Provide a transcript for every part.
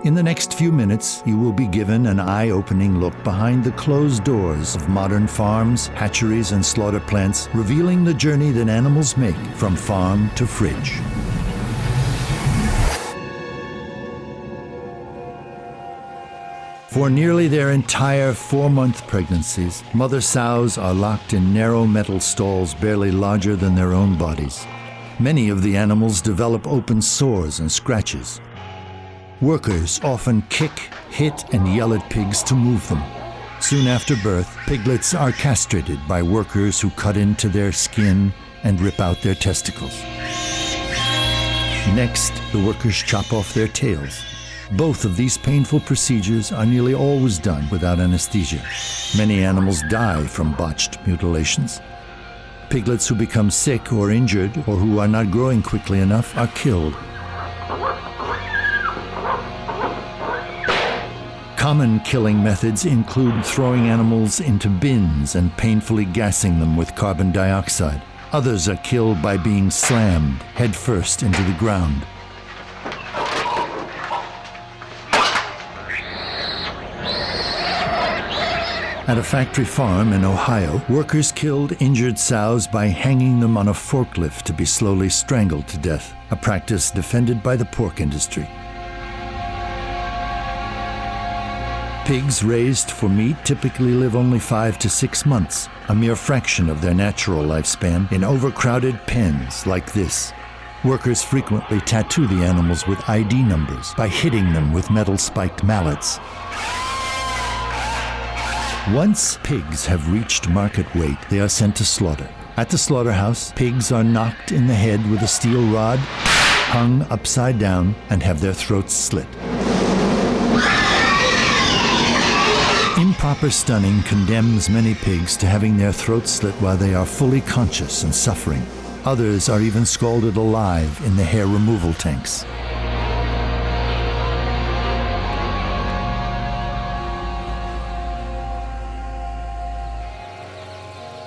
In the next few minutes, you will be given an eye-opening look behind the closed doors of modern farms, hatcheries, and slaughter plants, revealing the journey that animals make from farm to fridge. For nearly their entire 4-month pregnancies, mother sows are locked in narrow metal stalls barely larger than their own bodies. Many of the animals develop open sores and scratches. Workers often kick, hit, and yell at pigs to move them. Soon after birth, piglets are castrated by workers who cut into their skin and rip out their testicles. Next, the workers chop off their tails. Both of these painful procedures are nearly always done without anesthesia. Many animals die from botched mutilations. Piglets who become sick or injured or who are not growing quickly enough are killed. Common killing methods include throwing animals into bins and painfully gassing them with carbon dioxide. Others are killed by being slammed headfirst into the ground. At a factory farm in Ohio, workers killed injured sows by hanging them on a forklift to be slowly strangled to death, a practice defended by the pork industry. Pigs raised for meat typically live only 5 to 6 months, a mere fraction of their natural lifespan, in overcrowded pens like this. Workers frequently tattoo the animals with ID numbers by hitting them with metal-spiked mallets. Once pigs have reached market weight, they are sent to slaughter. At the slaughterhouse, pigs are knocked in the head with a steel rod, hung upside down, and have their throats slit. Improper stunning condemns many pigs to having their throats slit while they are fully conscious and suffering. Others are even scalded alive in the hair removal tanks.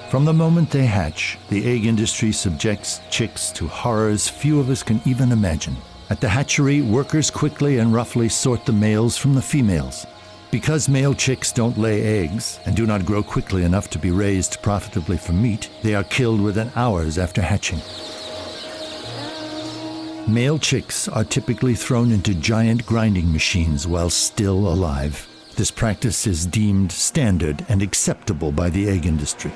From the moment they hatch, the egg industry subjects chicks to horrors few of us can even imagine. At the hatchery, workers quickly and roughly sort the males from the females. Because male chicks don't lay eggs and do not grow quickly enough to be raised profitably for meat, they are killed within hours after hatching. Male chicks are typically thrown into giant grinding machines while still alive. This practice is deemed standard and acceptable by the egg industry.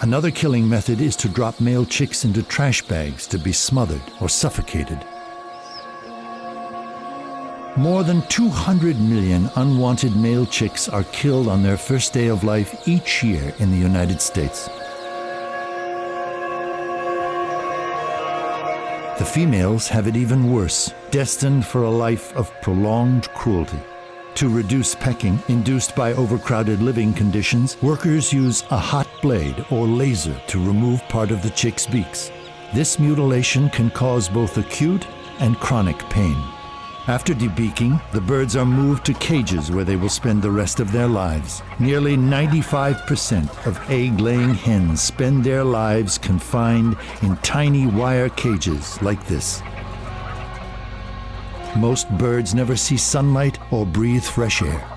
Another killing method is to drop male chicks into trash bags to be smothered or suffocated. More than 200 million unwanted male chicks are killed on their first day of life each year in the United States. The females have it even worse, destined for a life of prolonged cruelty. To reduce pecking induced by overcrowded living conditions, workers use a hot blade or laser to remove part of the chick's beaks. This mutilation can cause both acute and chronic pain. After debeaking, the birds are moved to cages where they will spend the rest of their lives. Nearly 95% of egg-laying hens spend their lives confined in tiny wire cages like this. Most birds never see sunlight or breathe fresh air.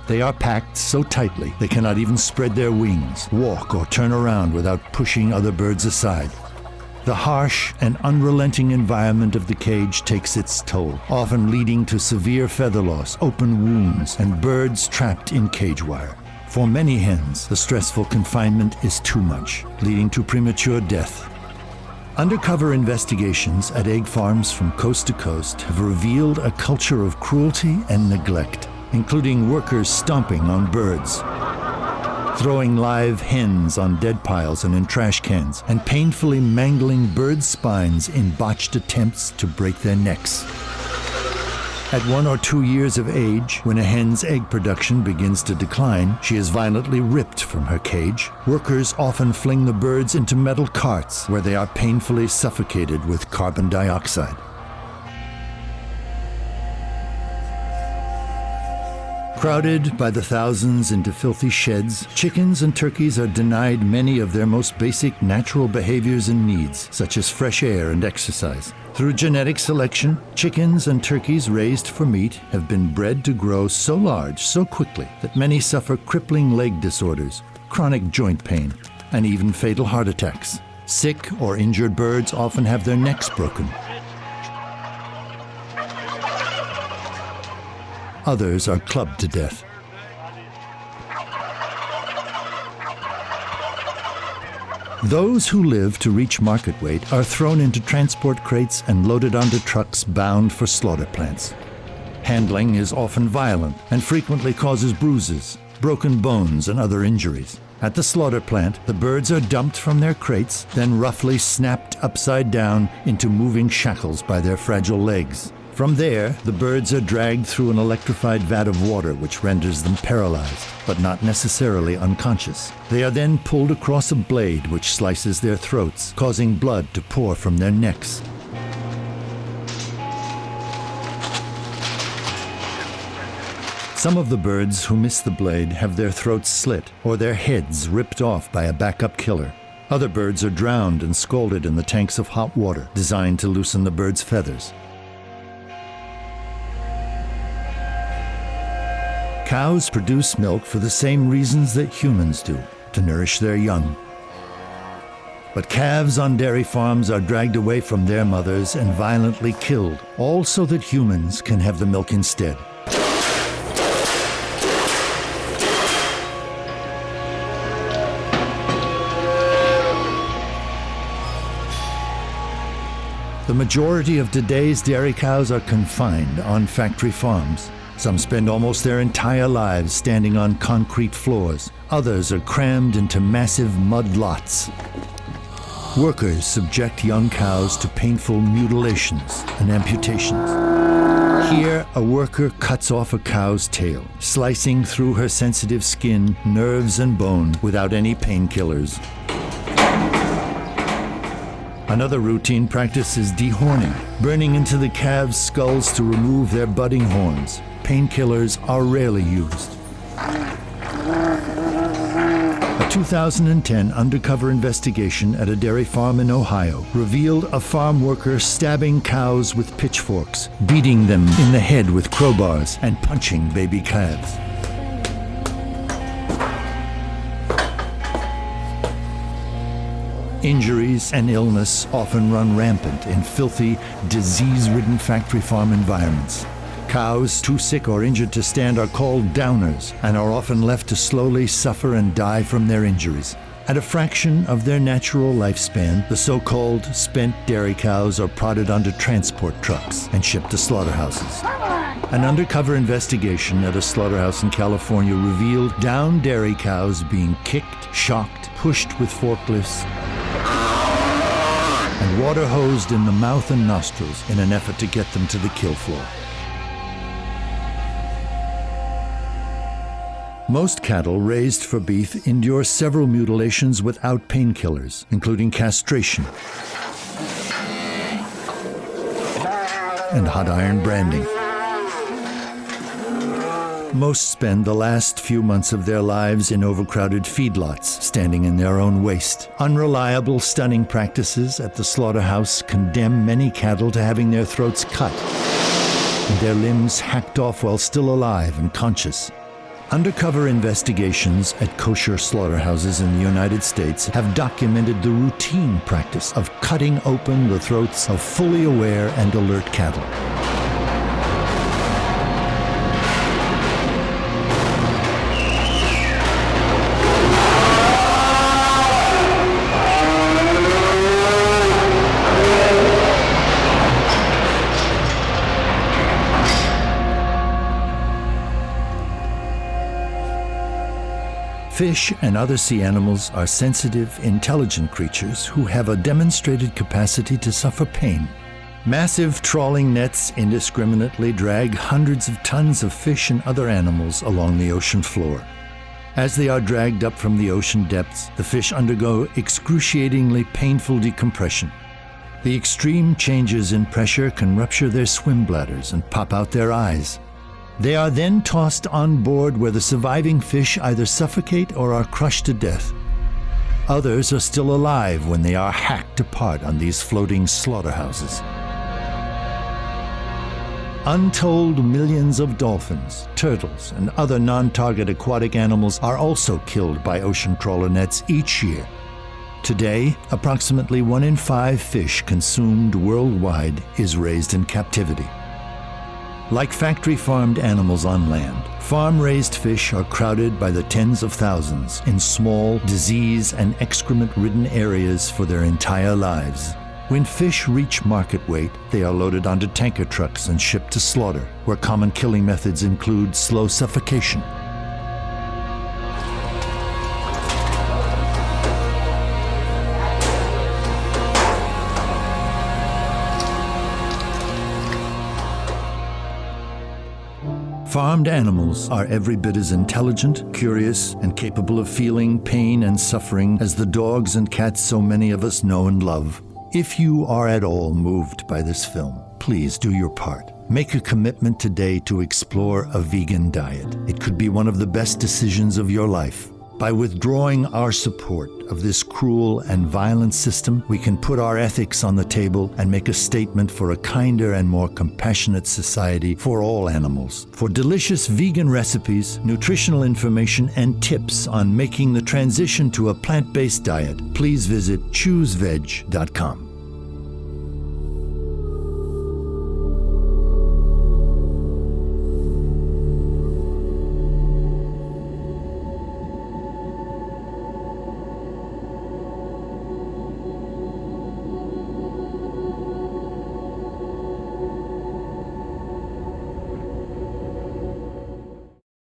They are packed so tightly they cannot even spread their wings, walk, or turn around without pushing other birds aside. The harsh and unrelenting environment of the cage takes its toll, often leading to severe feather loss, open wounds, and birds trapped in cage wire. For many hens, the stressful confinement is too much, leading to premature death. Undercover investigations at egg farms from coast to coast have revealed a culture of cruelty and neglect, including workers stomping on birds, throwing live hens on dead piles and in trash cans, and painfully mangling bird spines in botched attempts to break their necks. At 1 or 2 years of age, when a hen's egg production begins to decline, she is violently ripped from her cage. Workers often fling the birds into metal carts where they are painfully suffocated with carbon dioxide. Crowded by the thousands into filthy sheds, chickens and turkeys are denied many of their most basic natural behaviors and needs, such as fresh air and exercise. Through genetic selection, chickens and turkeys raised for meat have been bred to grow so large so quickly that many suffer crippling leg disorders, chronic joint pain, and even fatal heart attacks. Sick or injured birds often have their necks broken. Others are clubbed to death. Those who live to reach market weight are thrown into transport crates and loaded onto trucks bound for slaughter plants. Handling is often violent and frequently causes bruises, broken bones, and other injuries. At the slaughter plant, the birds are dumped from their crates, then roughly snapped upside down into moving shackles by their fragile legs. From there, the birds are dragged through an electrified vat of water which renders them paralyzed, but not necessarily unconscious. They are then pulled across a blade which slices their throats, causing blood to pour from their necks. Some of the birds who miss the blade have their throats slit or their heads ripped off by a backup killer. Other birds are drowned and scalded in the tanks of hot water designed to loosen the bird's feathers. Cows produce milk for the same reasons that humans do, to nourish their young. But calves on dairy farms are dragged away from their mothers and violently killed, all so that humans can have the milk instead. The majority of today's dairy cows are confined on factory farms. Some spend almost their entire lives standing on concrete floors. Others are crammed into massive mud lots. Workers subject young cows to painful mutilations and amputations. Here, a worker cuts off a cow's tail, slicing through her sensitive skin, nerves, and bone without any painkillers. Another routine practice is dehorning, burning into the calves' skulls to remove their budding horns. Painkillers are rarely used. A 2010 undercover investigation at a dairy farm in Ohio revealed a farm worker stabbing cows with pitchforks, beating them in the head with crowbars, and punching baby calves. Injuries and illness often run rampant in filthy, disease-ridden factory farm environments. Cows too sick or injured to stand are called downers and are often left to slowly suffer and die from their injuries. At a fraction of their natural lifespan, the so-called spent dairy cows are prodded onto transport trucks and shipped to slaughterhouses. An undercover investigation at a slaughterhouse in California revealed downed dairy cows being kicked, shocked, pushed with forklifts, and water hosed in the mouth and nostrils in an effort to get them to the kill floor. Most cattle raised for beef endure several mutilations without painkillers, including castration and hot iron branding. Most spend the last few months of their lives in overcrowded feedlots, standing in their own waste. Unreliable stunning practices at the slaughterhouse condemn many cattle to having their throats cut and their limbs hacked off while still alive and conscious. Undercover investigations at kosher slaughterhouses in the United States have documented the routine practice of cutting open the throats of fully aware and alert cattle. Fish and other sea animals are sensitive, intelligent creatures who have a demonstrated capacity to suffer pain. Massive trawling nets indiscriminately drag hundreds of tons of fish and other animals along the ocean floor. As they are dragged up from the ocean depths, the fish undergo excruciatingly painful decompression. The extreme changes in pressure can rupture their swim bladders and pop out their eyes. They are then tossed on board where the surviving fish either suffocate or are crushed to death. Others are still alive when they are hacked apart on these floating slaughterhouses. Untold millions of dolphins, turtles, and other non-target aquatic animals are also killed by ocean trawler nets each year. Today, approximately 1 in 5 fish consumed worldwide is raised in captivity. Like factory-farmed animals on land, farm-raised fish are crowded by the tens of thousands in small, disease- and excrement-ridden areas for their entire lives. When fish reach market weight, they are loaded onto tanker trucks and shipped to slaughter, where common killing methods include slow suffocation. Farmed animals are every bit as intelligent, curious, and capable of feeling pain and suffering as the dogs and cats so many of us know and love. If you are at all moved by this film, please do your part. Make a commitment today to explore a vegan diet. It could be one of the best decisions of your life. By withdrawing our support of this cruel and violent system, we can put our ethics on the table and make a statement for a kinder and more compassionate society for all animals. For delicious vegan recipes, nutritional information, and tips on making the transition to a plant-based diet, please visit chooseveg.com.